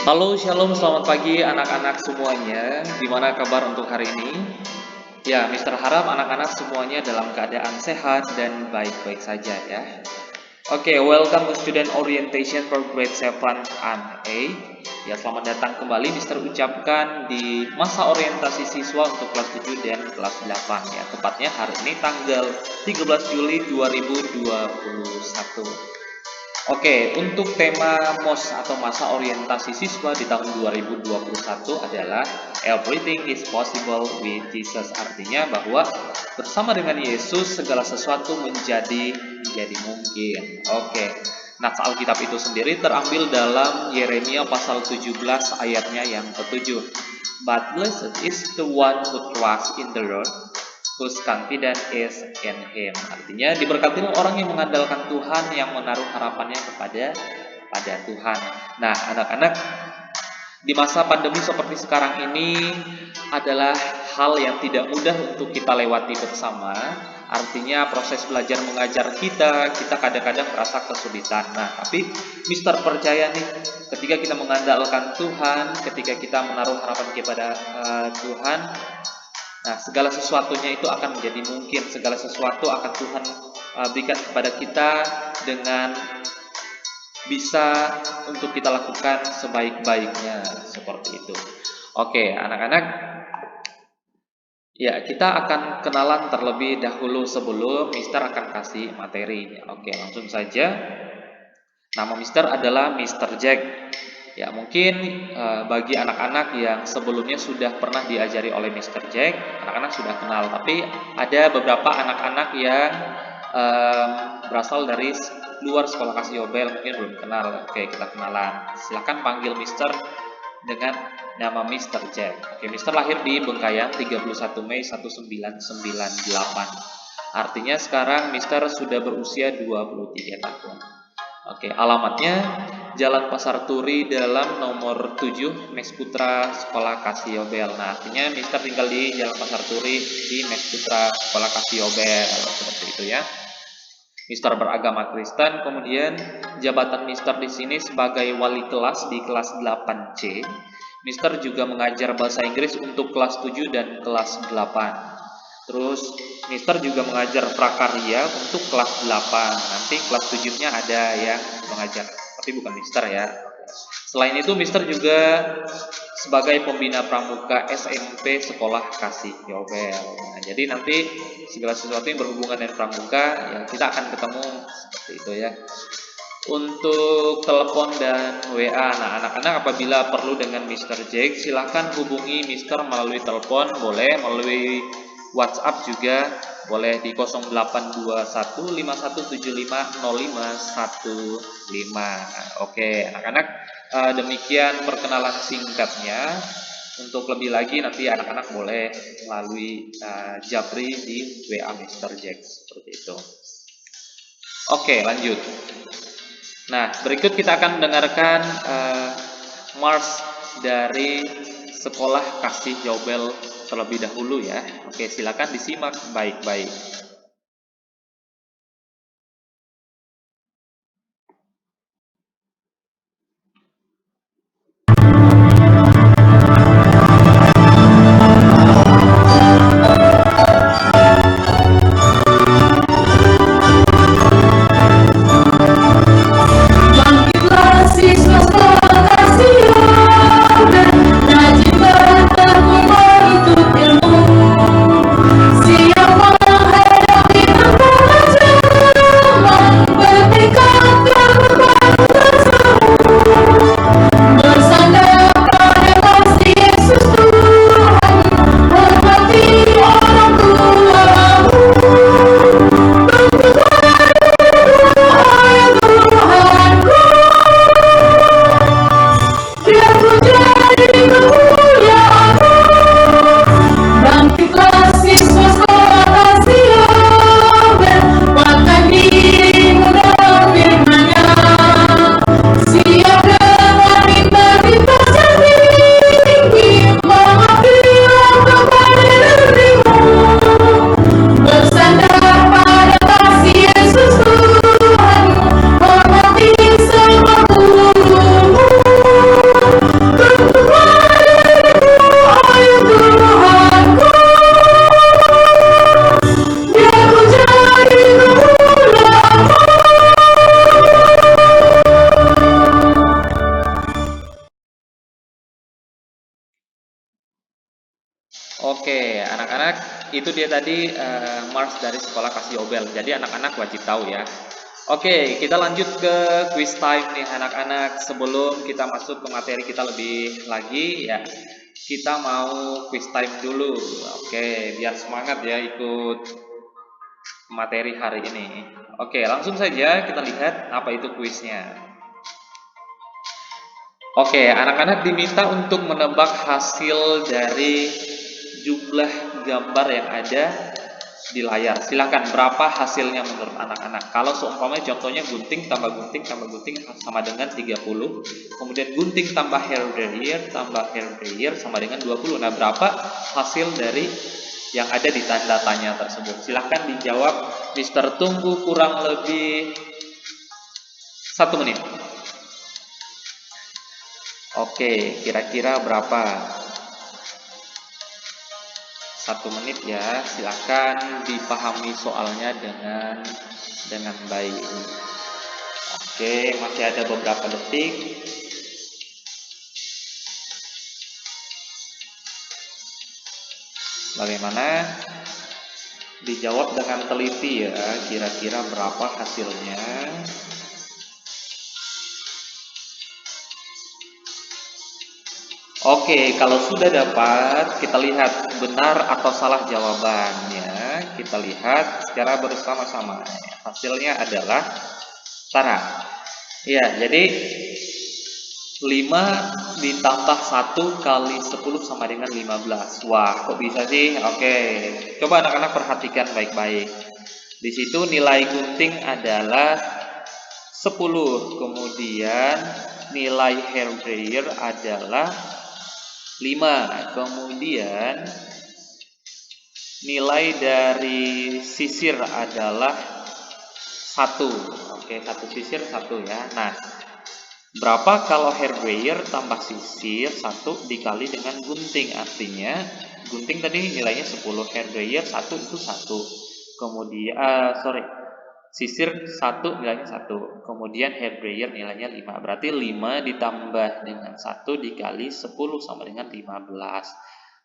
Halo, shalom, selamat pagi anak-anak semuanya. Gimana kabar untuk hari ini? Ya, Mister harap anak-anak semuanya dalam keadaan sehat dan baik-baik saja ya. Oke, welcome to student orientation for grade 7 and 8. Ya, selamat datang kembali Mister ucapkan di masa orientasi siswa untuk kelas 7 dan kelas 8 ya. Tepatnya hari ini tanggal 13 Juli 2021. Oke, untuk tema MOS atau masa orientasi siswa di tahun 2021 adalah Everything is possible with Jesus. Artinya bahwa bersama dengan Yesus segala sesuatu menjadi mungkin. Oke. Nah, Alkitab itu sendiri terambil dalam Yeremia pasal 17 ayatnya yang ke-7. But blessed is the one who trusts in the Lord, whose confidence is in Him. Artinya diberkatilah orang yang mengandalkan Tuhan, yang menaruh harapannya pada Tuhan. Nah, anak-anak, di masa pandemi seperti sekarang ini adalah hal yang tidak mudah untuk kita lewati bersama. Artinya proses belajar mengajar kita kadang-kadang merasa kesulitan. Nah, tapi Mister percaya nih, ketika kita mengandalkan Tuhan, ketika kita menaruh harapan kepada Tuhan, nah, segala sesuatunya itu akan menjadi mungkin. Segala sesuatu akan Tuhan berikan kepada kita dengan bisa untuk kita lakukan sebaik-baiknya, seperti itu. Oke, anak-anak, ya kita akan kenalan terlebih dahulu sebelum Mister akan kasih materi. Oke, langsung saja. Nama Mister adalah Mister Jack. Ya, mungkin bagi anak-anak yang sebelumnya sudah pernah diajari oleh Mister Jack, anak-anak sudah kenal. Tapi ada beberapa anak-anak yang berasal dari luar sekolah Kasih Yobel, mungkin belum kenal. Oke, kita kenalan. Silakan panggil Mister dengan nama Mister Jack. Oke, Mister lahir di Bengkayang 31 Mei 1998. Artinya sekarang Mister sudah berusia 23 tahun. Oke, alamatnya Jalan Pasar Turi dalam nomor 7 Max Putra Sekolah Kasih Yobel. Nah, artinya Mister tinggal di Jalan Pasar Turi di Max Putra Sekolah Kasih Yobel, seperti itu ya. Mister beragama Kristen, kemudian jabatan Mister di sini sebagai wali kelas di kelas 8C. Mister juga mengajar bahasa Inggris untuk kelas 7 dan kelas 8. Terus Mister juga mengajar prakarya untuk kelas 8. Nanti kelas 7-nya ada yang mengajar, tapi bukan Mister ya. Selain itu Mister juga sebagai pembina pramuka SMP Sekolah Kasih Yobel. Nah, jadi nanti segala sesuatu yang berhubungan dengan pramuka ya kita akan ketemu seperti itu ya. Untuk telepon dan WA, nah anak-anak apabila perlu dengan Mister Jack silahkan hubungi Mister melalui telepon, boleh melalui WhatsApp juga boleh di 082151750515. Oke, anak-anak, demikian perkenalan singkatnya. Untuk lebih lagi nanti anak-anak boleh melalui Japri di WA Mister Jack, seperti itu. Oke, lanjut. Nah, berikut kita akan mendengarkan Mars dari Sekolah Kasih Yobel terlebih dahulu ya. Oke, silakan disimak baik-baik. Siapa anak-anak, itu dia tadi Mars dari sekolah Kasih Obel. Jadi anak-anak wajib tahu ya. Oke, kita lanjut ke quiz time nih anak-anak. Sebelum kita masuk ke materi kita lebih lagi ya, kita mau quiz time dulu. Oke, biar semangat ya ikut materi hari ini. Oke, langsung saja kita lihat apa itu kuisnya. Oke, anak-anak diminta untuk menebak hasil dari jumlah gambar yang ada di layar. Silakan, berapa hasilnya menurut anak-anak? Kalau seumpamanya contohnya gunting tambah gunting tambah gunting sama dengan 30. Kemudian gunting tambah hair dryer sama dengan 20. Nah, berapa hasil dari yang ada di tanda tanya tersebut? Silakan dijawab. Mister tunggu kurang lebih 1 menit. Oke, kira-kira berapa? 1 menit ya. Silakan dipahami soalnya dengan baik. Oke, masih ada beberapa detik. Bagaimana? Dijawab dengan teliti ya. Kira-kira berapa hasilnya? Oke, kalau sudah dapat, kita lihat benar atau salah jawabannya. Kita lihat secara bersama-sama. Hasilnya adalah Tara. Ya, jadi 5 ditambah 1 kali 10 sama dengan 15. Wah, kok bisa sih? Oke, coba anak-anak perhatikan baik-baik. Di situ nilai gunting adalah 10. Kemudian nilai hair dryer adalah 5. Kemudian nilai dari sisir adalah 1. Oke, 1 sisir 1 ya. Nah, berapa kalau hair dryer tambah sisir 1 dikali dengan gunting? Artinya gunting tadi nilainya 10, hair dryer 1 itu 1. Kemudian sisir 1 nilainya 1. Kemudian hair dryer nilainya 5. Berarti 5 ditambah dengan 1 dikali 10 sama dengan 15.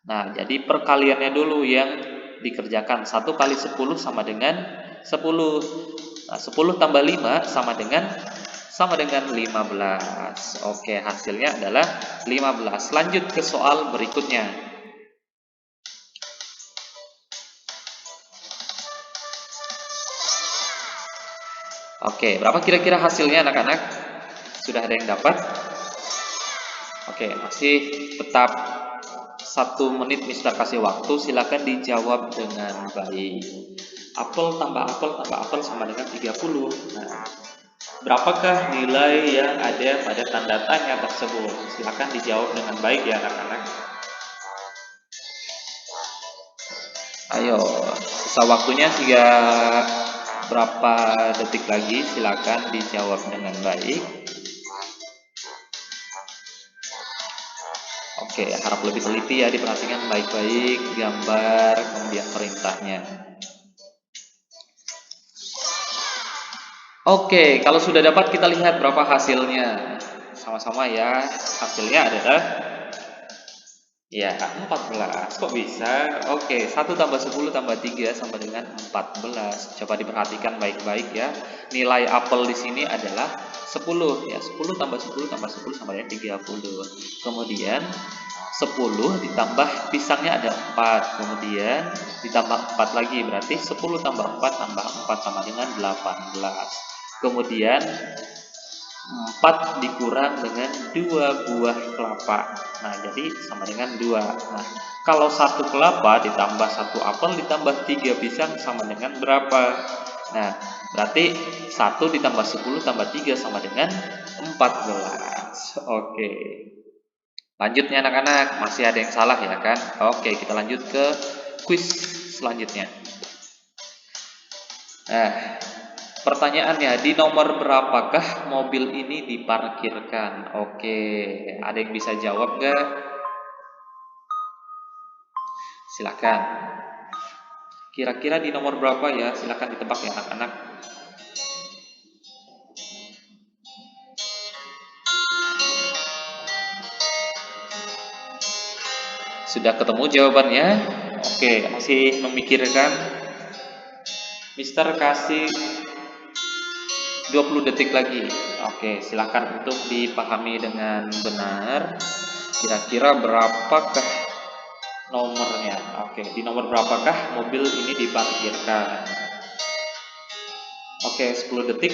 Nah, jadi perkaliannya dulu yang dikerjakan. 1 kali 10 sama dengan 10. Nah, 10 tambah 5 sama dengan 15. Oke, hasilnya adalah 15. Lanjut ke soal berikutnya. Oke, berapa kira-kira hasilnya anak-anak? Sudah ada yang dapat? Oke, masih tetap 1 menit Mister kasih waktu. Silakan dijawab dengan baik. Apel tambah apel sama dengan 30. Nah, berapakah nilai yang ada pada tanda tanya tersebut? Silakan dijawab dengan baik ya anak-anak. Ayo, sisa waktunya hingga berapa detik lagi? Silakan dijawab dengan baik. Oke, harap lebih teliti ya, diperhatikan baik-baik gambar kemudian perintahnya. Oke, kalau sudah dapat kita lihat berapa hasilnya. Sama-sama ya. Hasilnya adalah ya 14. Kok bisa? Oke, 1 tambah 10 tambah 3 sama dengan 14. Coba diperhatikan baik-baik ya. Nilai apel di sini adalah 10 ya. 10 tambah 10 tambah 10 sama dengan 30. Kemudian 10 ditambah pisangnya ada 4. Kemudian ditambah 4 lagi, berarti 10 tambah 4 tambah 4 sama dengan 18. Kemudian 4 dikurang dengan 2 buah kelapa. Nah, jadi sama dengan 2. Nah, kalau 1 kelapa ditambah 1 apel ditambah 3 pisang sama dengan berapa? Nah, berarti 1 ditambah 10 tambah 3 sama dengan 14. Oke. Lanjutnya anak-anak, masih ada yang salah ya kan? Oke, kita lanjut ke quiz selanjutnya. Nah, pertanyaannya, di nomor berapakah mobil ini diparkirkan? Oke, ada yang bisa jawab nggak? Silakan. Kira-kira di nomor berapa ya? Silakan ditebak ya anak-anak. Sudah ketemu jawabannya? Oke, masih memikirkan. Mister kasih 20 detik lagi. Oke, silakan untuk dipahami dengan benar. Kira-kira berapakah nomornya? Oke, di nomor berapakah mobil ini diparkirkan? Oke, 10 detik.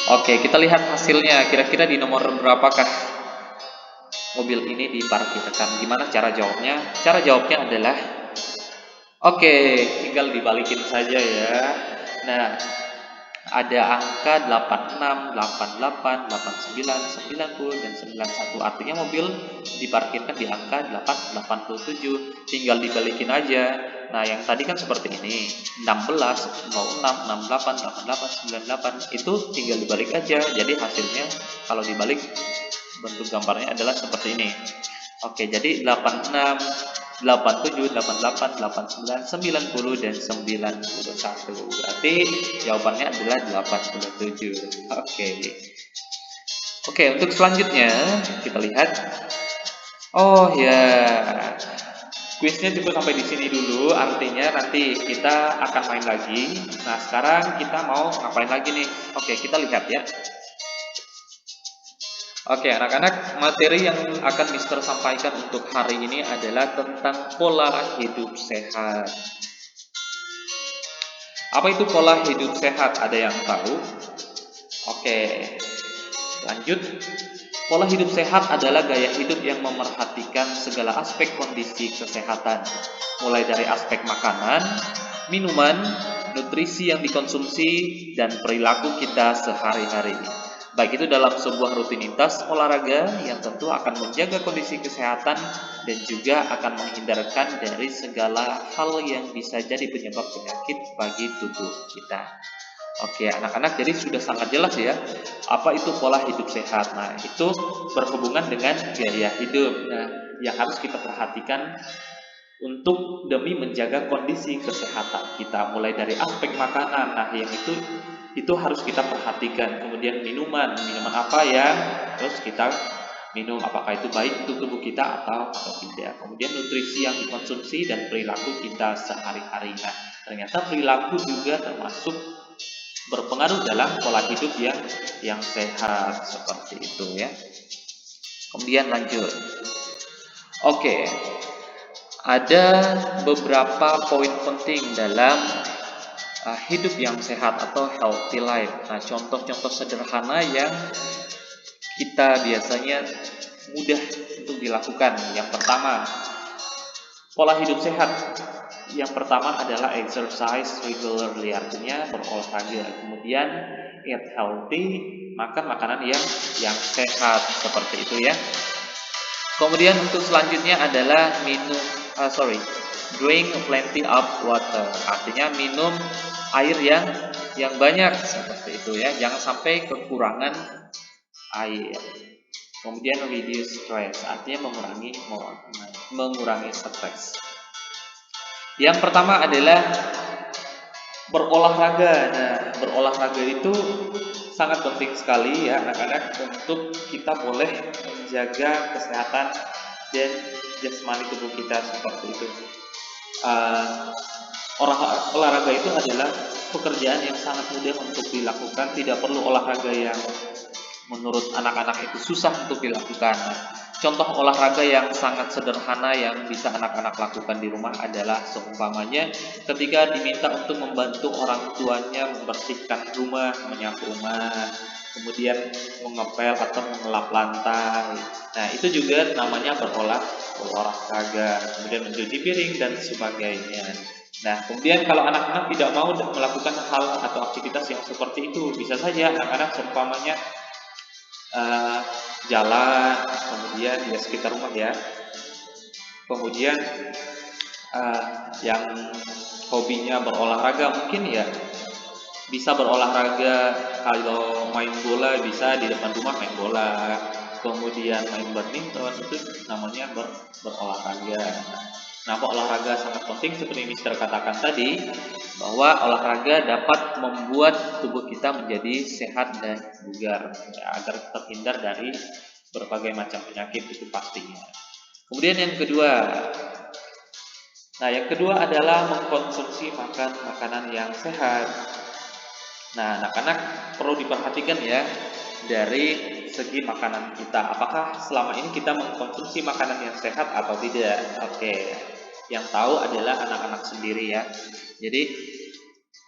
Oke, kita lihat hasilnya. Kira-kira di nomor berapakah mobil ini diparkirkan? Gimana cara jawabnya? Cara jawabnya adalah, oke, tinggal dibalikin saja ya. Nah, ada angka 86, 88, 89, 90, dan 91. Artinya mobil diparkirkan di angka 887. Tinggal dibalikin aja. Nah, yang tadi kan seperti ini. 16, 06, 68, 88, 98. Itu tinggal dibalik aja. Jadi hasilnya kalau dibalik bentuk gambarnya adalah seperti ini. Oke, jadi 86, 87, 88, 89, 90, dan 91. Berarti jawabannya adalah 87. Oke, untuk selanjutnya kita lihat. Oh ya, kuisnya cukup sampai di sini dulu. Artinya nanti kita akan main lagi. Nah, sekarang kita mau ngapain lagi nih? Oke, kita lihat ya. Oke, anak-anak, materi yang akan Mister sampaikan untuk hari ini adalah tentang pola hidup sehat. Apa itu pola hidup sehat? Ada yang tahu? Oke, lanjut. Pola hidup sehat adalah gaya hidup yang memerhatikan segala aspek kondisi kesehatan, mulai dari aspek makanan, minuman, nutrisi yang dikonsumsi, dan perilaku kita sehari-hari. Baik itu dalam sebuah rutinitas olahraga yang tentu akan menjaga kondisi kesehatan dan juga akan menghindarkan dari segala hal yang bisa jadi penyebab penyakit bagi tubuh kita. Oke, anak-anak, jadi sudah sangat jelas ya apa itu pola hidup sehat. Nah, itu berhubungan dengan gaya hidup. Nah, yang harus kita perhatikan untuk demi menjaga kondisi kesehatan kita, mulai dari aspek makanan. Nah, yang itu harus kita perhatikan. Kemudian minuman apa yang terus kita minum, apakah itu baik untuk tubuh kita atau tidak. Kemudian nutrisi yang dikonsumsi dan perilaku kita sehari-hari. Nah, ternyata perilaku juga termasuk berpengaruh dalam pola hidup yang sehat, seperti itu ya. Kemudian lanjut. Oke, ada beberapa poin penting dalam hidup yang sehat atau healthy life. Nah, contoh-contoh sederhana yang kita biasanya mudah untuk dilakukan. Yang pertama, pola hidup sehat. Yang pertama adalah exercise regularly, artinya berolahraga. Kemudian eat healthy, makan makanan yang sehat, seperti itu ya. Kemudian untuk selanjutnya adalah drink plenty of water, artinya minum air yang banyak, seperti itu ya. Jangan sampai kekurangan air. Kemudian reduce stress, artinya mengurangi stres. Yang pertama adalah berolahraga. Nah, berolahraga itu sangat penting sekali ya anak-anak, untuk kita boleh menjaga kesehatan dan jasmani tubuh kita, seperti itu. Olahraga itu adalah pekerjaan yang sangat mudah untuk dilakukan. Tidak perlu olahraga yang menurut anak-anak itu susah untuk dilakukan. Contoh olahraga yang sangat sederhana yang bisa anak-anak lakukan di rumah adalah seumpamanya ketika diminta untuk membantu orang tuanya membersihkan rumah, menyapu rumah, kemudian mengepel atau mengelap lantai. Nah, itu juga namanya berolahraga. Kemudian mencuci piring dan sebagainya. Nah, kemudian kalau anak-anak tidak mau melakukan hal atau aktivitas yang seperti itu, bisa saja anak-anak seumpamanya jalan, kemudian di sekitar rumah ya. Kemudian yang hobinya berolahraga mungkin ya bisa berolahraga. Kalau main bola bisa di depan rumah main bola. Kemudian main badminton, itu namanya berolahraga. Nah, olahraga sangat penting seperti Mister katakan tadi, bahwa olahraga dapat membuat tubuh kita menjadi sehat dan bugar ya, agar terhindar dari berbagai macam penyakit itu pastinya. Kemudian yang kedua, adalah mengkonsumsi makanan yang sehat. Nah, anak-anak perlu diperhatikan ya dari segi makanan kita. Apakah selama ini kita mengkonsumsi makanan yang sehat atau tidak? Oke, yang tahu adalah anak-anak sendiri ya. Jadi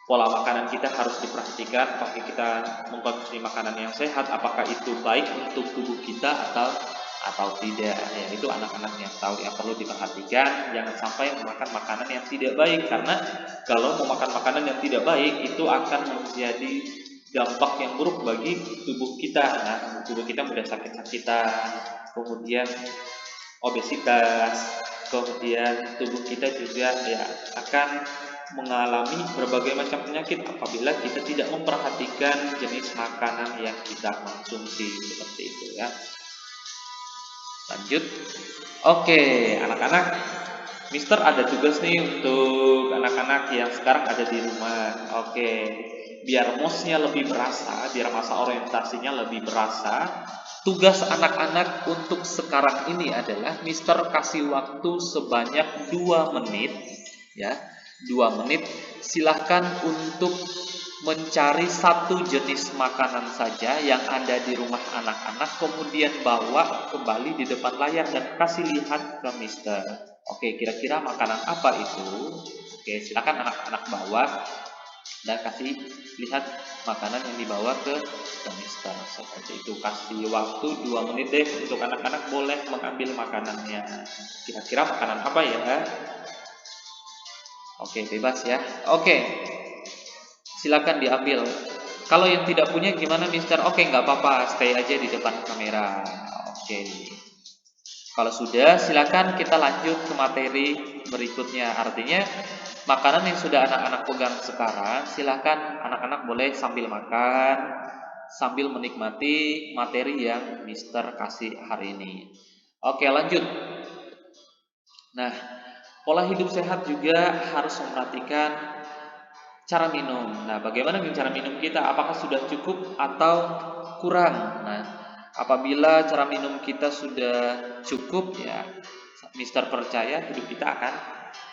pola makanan kita harus diperhatikan. Apakah kita mengkonsumsi makanan yang sehat? Apakah itu baik untuk tubuh kita atau tidak? Ya, itu anak-anak yang tahu, yang perlu diperhatikan. Jangan sampai memakan makanan yang tidak baik, karena kalau memakan makanan yang tidak baik itu akan menjadi dampak yang buruk bagi tubuh kita. Nah, tubuh kita mudah sakit-sakitan, kemudian obesitas, kemudian tubuh kita juga ya akan mengalami berbagai macam penyakit apabila kita tidak memperhatikan jenis makanan yang kita konsumsi, seperti itu ya. Lanjut. Oke, anak-anak, Mister ada tugas nih untuk anak-anak yang sekarang ada di rumah. Oke, biar MOS-nya lebih berasa, biar masa orientasinya lebih berasa, tugas anak-anak untuk sekarang ini adalah Mister kasih waktu sebanyak 2 menit ya. 2 menit, silahkan untuk mencari satu jenis makanan saja yang ada di rumah anak-anak, kemudian bawa kembali di depan layar dan kasih lihat ke Mister. Oke, kira-kira makanan apa itu? Oke, silakan anak-anak bawa dan kasih lihat makanan yang dibawa ke Mister. Seperti itu, kasih waktu 2 menit deh untuk anak-anak boleh mengambil makanannya. Kira-kira makanan apa ya? Oke, bebas ya. Oke, silakan diambil. Kalau yang tidak punya gimana, Mister? Oke, nggak apa-apa, stay aja di depan kamera. Oke. Kalau sudah, silakan kita lanjut ke materi berikutnya. Artinya, makanan yang sudah anak-anak pegang sekarang, silakan anak-anak boleh sambil makan, sambil menikmati materi yang Mister kasih hari ini. Oke, lanjut. Nah, pola hidup sehat juga harus memperhatikan cara minum. Nah, bagaimana dengan cara minum kita? Apakah sudah cukup atau kurang? Nah, apabila cara minum kita sudah cukup ya, Mister percaya hidup kita akan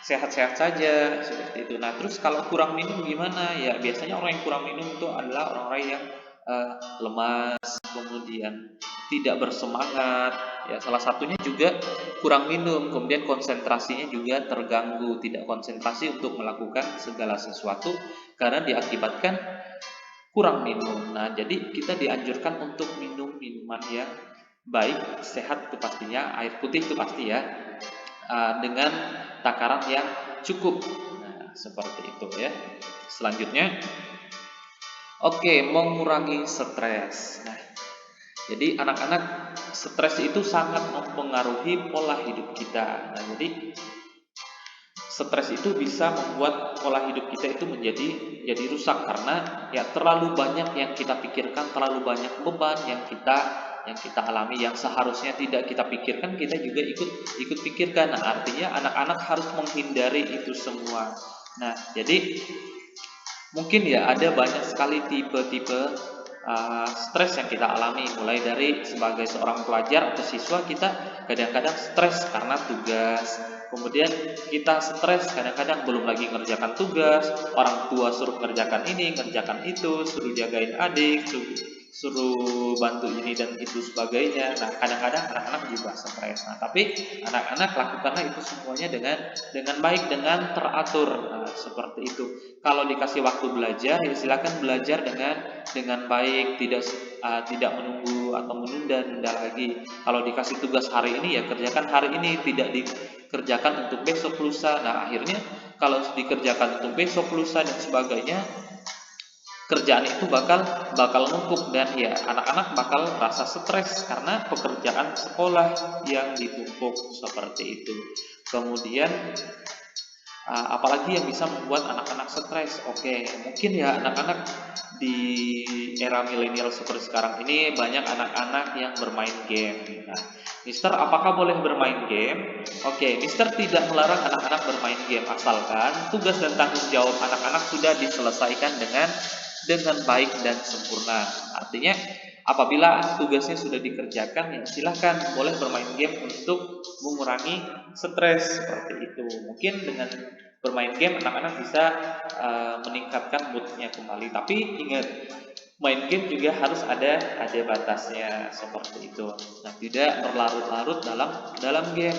sehat-sehat saja seperti itu. Nah, terus kalau kurang minum gimana? Ya, biasanya orang yang kurang minum itu adalah orang-orang yang lemas, kemudian tidak bersemangat. Ya, salah satunya juga kurang minum, kemudian konsentrasinya juga terganggu, tidak konsentrasi untuk melakukan segala sesuatu karena diakibatkan kurang minum. Nah, jadi kita dianjurkan untuk minum minuman yang baik, sehat itu pastinya, air putih itu pasti ya, dengan takaran yang cukup. Nah, seperti itu ya. Selanjutnya, oke, mengurangi stres. Nah, jadi anak-anak, stres itu sangat mempengaruhi pola hidup kita. Nah, jadi stres itu bisa membuat pola hidup kita itu jadi rusak karena ya terlalu banyak yang kita pikirkan, terlalu banyak beban yang kita alami yang seharusnya tidak kita pikirkan, kita juga ikut pikirkan. Nah, artinya anak-anak harus menghindari itu semua. Nah, jadi mungkin ya ada banyak sekali tipe-tipe stres yang kita alami, mulai dari sebagai seorang pelajar atau siswa kita kadang-kadang stres karena tugas, kemudian kita stres kadang-kadang belum lagi ngerjakan tugas, orang tua suruh ngerjakan ini, ngerjakan itu, suruh jagain adik, suruh bantu ini dan itu sebagainya. Nah, kadang-kadang anak-anak juga stres. Nah, tapi anak-anak lakukanlah itu semuanya dengan baik, dengan teratur. Nah, seperti itu. Kalau dikasih waktu belajar, ya silakan belajar dengan baik, tidak menunggu atau menunda-nunda lagi. Kalau dikasih tugas hari ini, ya kerjakan hari ini, tidak dikerjakan untuk besok lusa. Nah, akhirnya kalau dikerjakan untuk besok lusa dan sebagainya, kerjaan itu bakal numpuk dan ya anak-anak bakal rasa stres karena pekerjaan sekolah yang ditumpuk seperti itu. Kemudian apalagi yang bisa membuat anak-anak stres? Oke, mungkin ya anak-anak di era milenial seperti sekarang ini banyak anak-anak yang bermain game. Nah, Mister, apakah boleh bermain game? Oke, Mister tidak melarang anak-anak bermain game asalkan tugas dan tanggung jawab anak-anak sudah diselesaikan dengan baik dan sempurna. Artinya Apabila tugasnya sudah dikerjakan, ya silahkan boleh bermain game untuk mengurangi stres seperti itu. Mungkin dengan bermain game anak-anak bisa meningkatkan moodnya kembali. Tapi ingat, main game juga harus ada batasnya seperti itu. Nah, tidak berlarut-larut dalam game.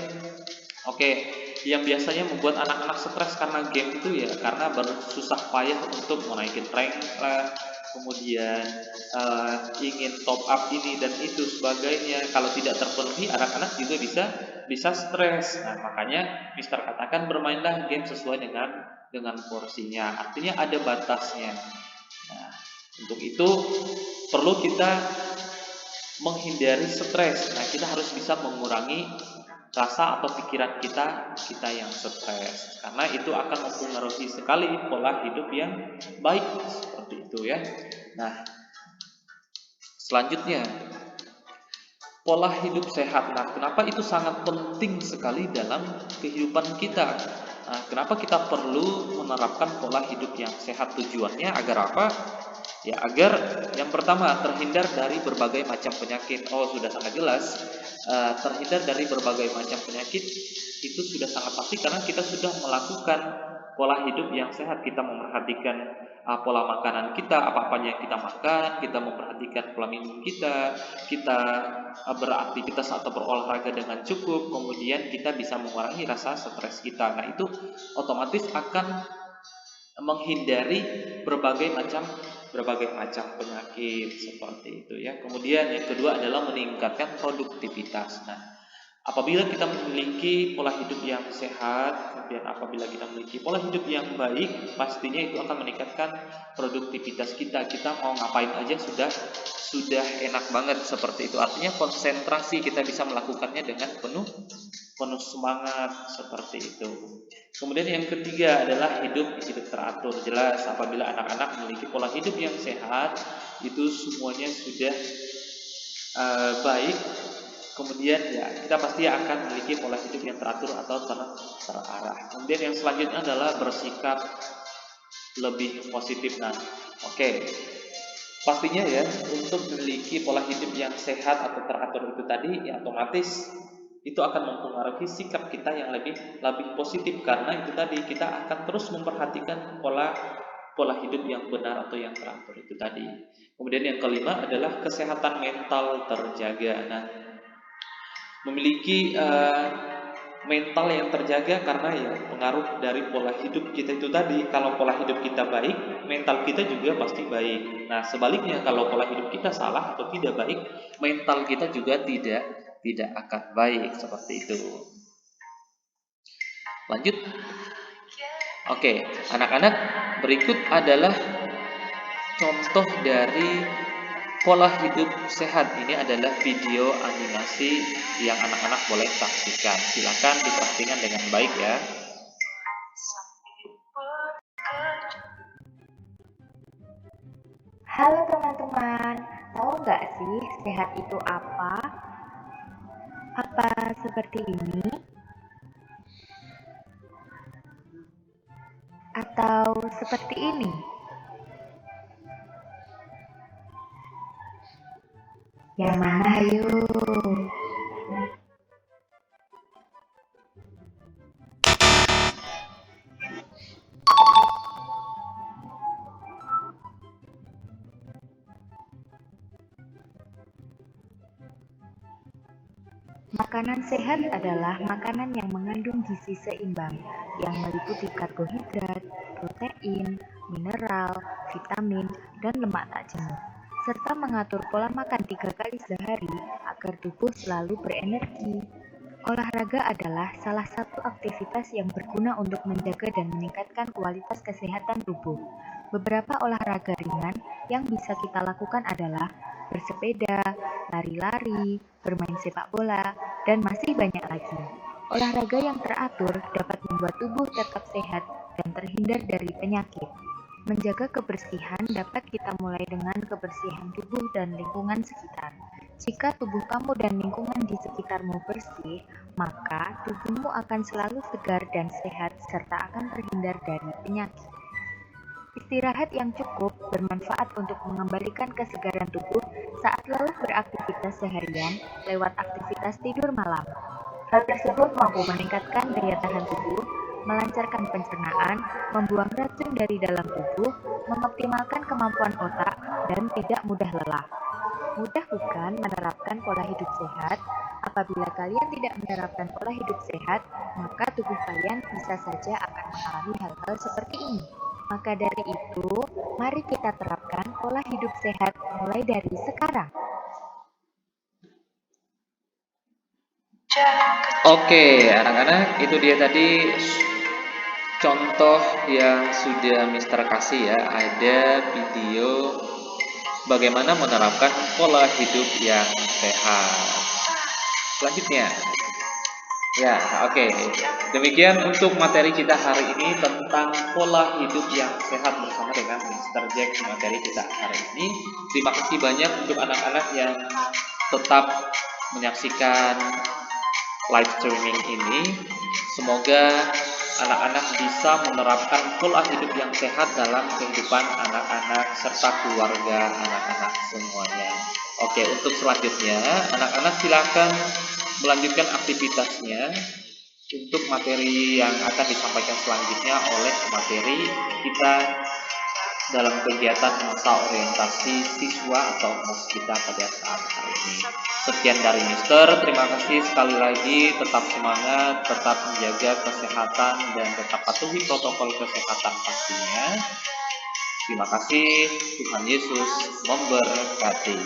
Oke, yang biasanya membuat anak-anak stres karena game itu ya karena bersusah payah untuk menaikin rank lah, kemudian ingin top up ini dan itu sebagainya. Kalau tidak terpenuhi, anak-anak juga bisa stres. Nah, makanya Mister katakan bermainlah game sesuai dengan porsinya. Artinya ada batasnya. Nah, untuk itu perlu kita menghindari stres. Nah, kita harus bisa mengurangi rasa atau pikiran kita yang stres, karena itu akan mempengaruhi sekali pola hidup yang baik seperti itu ya. Nah, selanjutnya pola hidup sehat. Nah, kenapa itu sangat penting sekali dalam kehidupan kita? Nah, kenapa kita perlu menerapkan pola hidup yang sehat? Tujuannya agar apa? Ya, agar yang pertama terhindar dari berbagai macam penyakit. Oh, sudah sangat jelas. Terhindar dari berbagai macam penyakit itu sudah sangat pasti karena kita sudah melakukan pola hidup yang sehat. Kita memperhatikan pola makanan kita, apa-apa yang kita makan, kita memperhatikan pola minum kita beraktivitas atau berolahraga dengan cukup, kemudian kita bisa mengurangi rasa stres kita. Nah, itu otomatis akan menghindari berbagai macam penyakit seperti itu ya. Kemudian yang kedua adalah meningkatkan produktivitas. Nah, apabila kita memiliki pola hidup yang sehat, kemudian apabila kita memiliki pola hidup yang baik, pastinya itu akan meningkatkan produktivitas kita. Kita mau ngapain aja sudah enak banget seperti itu. Artinya konsentrasi, kita bisa melakukannya dengan penuh semangat seperti itu. Kemudian yang ketiga adalah hidup teratur. Jelas apabila anak-anak memiliki pola hidup yang sehat, itu semuanya sudah baik. Kemudian ya kita pasti akan memiliki pola hidup yang teratur atau terarah. Kemudian yang selanjutnya adalah bersikap lebih positif. Nah, oke. Pastinya ya, untuk memiliki pola hidup yang sehat atau teratur itu tadi, ya otomatis itu akan mempengaruhi sikap kita yang lebih positif, karena itu tadi kita akan terus memperhatikan pola hidup yang benar atau yang teratur itu tadi. Kemudian yang kelima adalah kesehatan mental terjaga. Nah, memiliki mental yang terjaga karena ya pengaruh dari pola hidup kita itu tadi. Kalau pola hidup kita baik, mental kita juga pasti baik. Nah, sebaliknya kalau pola hidup kita salah atau tidak baik, mental kita juga tidak akan baik seperti itu. Lanjut. Oke, anak-anak, berikut adalah contoh dari pola hidup sehat. Ini adalah video animasi yang anak-anak boleh saksikan. Silakan diperhatikan dengan baik ya. Halo teman-teman, tahu nggak sih sehat itu apa? Apa seperti ini? Atau seperti ini? Yang mana ayo? Makanan sehat adalah makanan yang mengandung gizi seimbang, yang meliputi karbohidrat, protein, mineral, vitamin, dan lemak tak jenuh, serta mengatur pola makan 3 kali sehari agar tubuh selalu berenergi. Olahraga adalah salah satu aktivitas yang berguna untuk menjaga dan meningkatkan kualitas kesehatan tubuh. Beberapa olahraga ringan yang bisa kita lakukan adalah bersepeda, lari-lari, bermain sepak bola, dan masih banyak lagi. Olahraga yang teratur dapat membuat tubuh tetap sehat dan terhindar dari penyakit. Menjaga kebersihan dapat kita mulai dengan kebersihan tubuh dan lingkungan sekitar. Jika tubuh kamu dan lingkungan di sekitarmu bersih, maka tubuhmu akan selalu segar dan sehat serta akan terhindar dari penyakit. Istirahat yang cukup bermanfaat untuk mengembalikan kesegaran tubuh saat lelah beraktivitas seharian lewat aktivitas tidur malam. Hal tersebut mampu meningkatkan daya tahan tubuh, melancarkan pencernaan, membuang racun dari dalam tubuh, mengoptimalkan kemampuan otak, dan tidak mudah lelah. Mudah bukan menerapkan pola hidup sehat? Apabila kalian tidak menerapkan pola hidup sehat, maka tubuh kalian bisa saja akan mengalami hal-hal seperti ini. Maka dari itu, mari kita terapkan pola hidup sehat mulai dari sekarang. Oke, anak-anak, itu dia tadi contoh yang sudah Mister kasih ya. Ada video bagaimana menerapkan pola hidup yang sehat. Selanjutnya, ya, oke. Demikian untuk materi kita hari ini tentang pola hidup yang sehat bersama dengan Mister Jack di materi kita hari ini. Terima kasih banyak untuk anak-anak yang tetap menyaksikan live streaming ini. Semoga anak-anak bisa menerapkan pola hidup yang sehat dalam kehidupan anak-anak serta keluarga anak-anak semuanya. Oke, untuk selanjutnya anak-anak silakan melanjutkan aktivitasnya untuk materi yang akan disampaikan selanjutnya oleh materi kita dalam kegiatan masa orientasi siswa atau MOS kita pada saat hari ini. Sekian dari Mister, terima kasih sekali lagi, tetap semangat, tetap menjaga kesehatan dan tetap patuhi protokol kesehatan pastinya. Terima kasih, Tuhan Yesus memberkati.